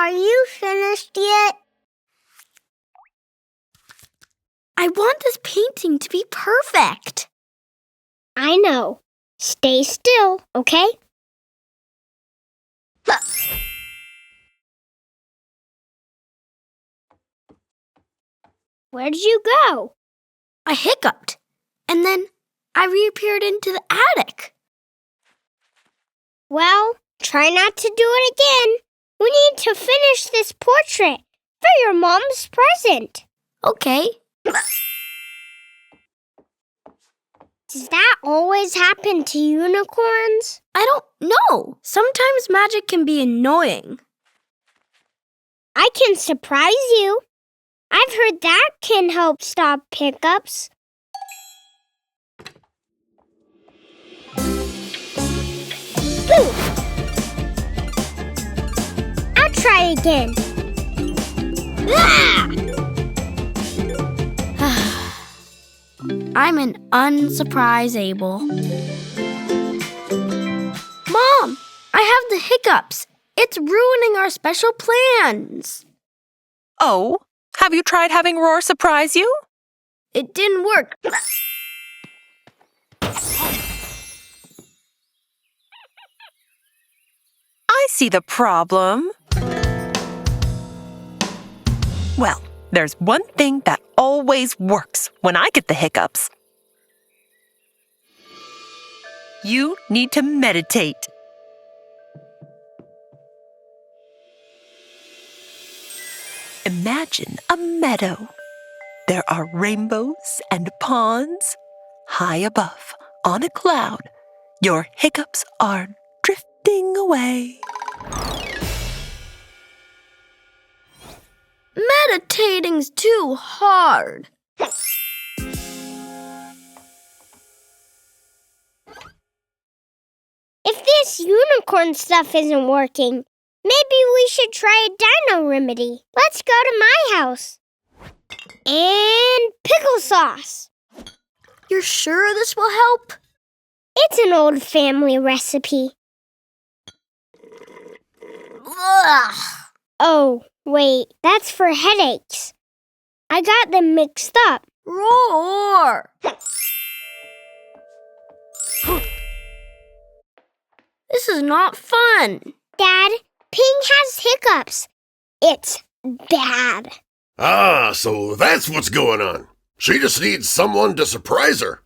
are you finished yet? I want this painting to be perfect. I know. Stay still, okay? Where'd you go? I hiccuped, and then I reappeared into the attic. Well, try not to do it again. We need to finish this portrait for your mom's present. Okay. Does that always happen to unicorns? I don't know. Sometimes magic can be annoying. I can surprise you. I've heard that can help stop hiccups. Ooh. I'll try again. Ah! I'm an unsurpriseable. Mom, I have the hiccups. It's ruining our special plans. Oh, have you tried having Roar surprise you? It didn't work. I see the problem. Well, there's one thing that always works when I get the hiccups. You need to meditate. Imagine a meadow. There are rainbows and ponds. High above, on a cloud, your hiccups are drifting away. Meditating's too hard. If this unicorn stuff isn't working, maybe we should try a dino remedy. Let's go to my house. And pickle sauce. You're sure this will help? It's an old family recipe. Ugh. Oh, wait, that's for headaches. I got them mixed up. Roar! This is not fun. Dad, Ping has hiccups. It's bad. Ah, so that's what's going on. She just needs someone to surprise her.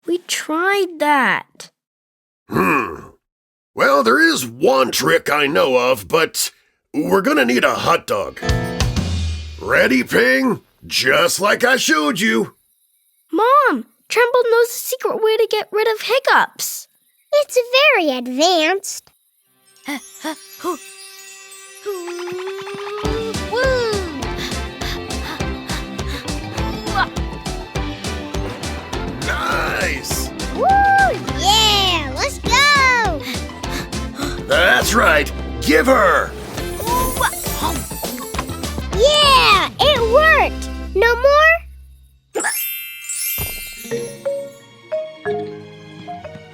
We tried that. Well, there is one trick I know of, but we're gonna need a hot dog. Ready, Ping? Just like I showed you. Mom, Tremble knows the secret way to get rid of hiccups. It's very advanced. Nice! Woo! Yeah! Let's go! That's right. Give her! Yeah! It worked! No more?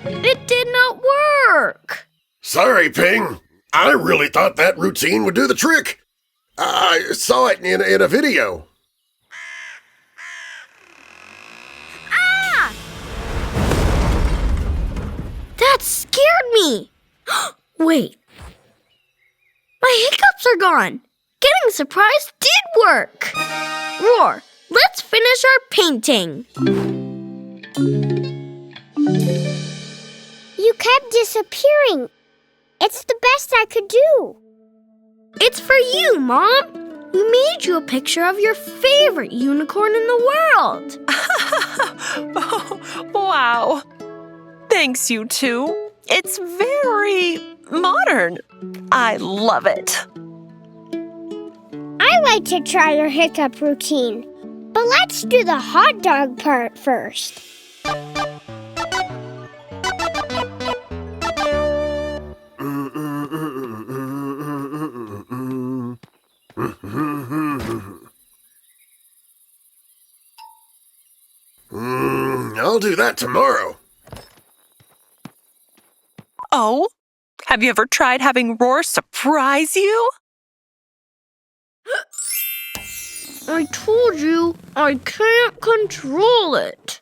It did not work. Sorry, Ping. I really thought that routine would do the trick. I saw it in a video. Ah! That scared me. Wait. My hiccups are gone. Getting surprised did work. Roar, let's finish our painting. You kept disappearing. It's the best I could do. It's for you, Mom. We made you a picture of your favorite unicorn in the world. Oh, wow. Thanks, you two. It's very modern. I love it. I like to try your hiccup routine, but let's do the hot dog part first. I'll do that tomorrow. Oh, Have you ever tried having Roar surprise you? I told you I can't control it.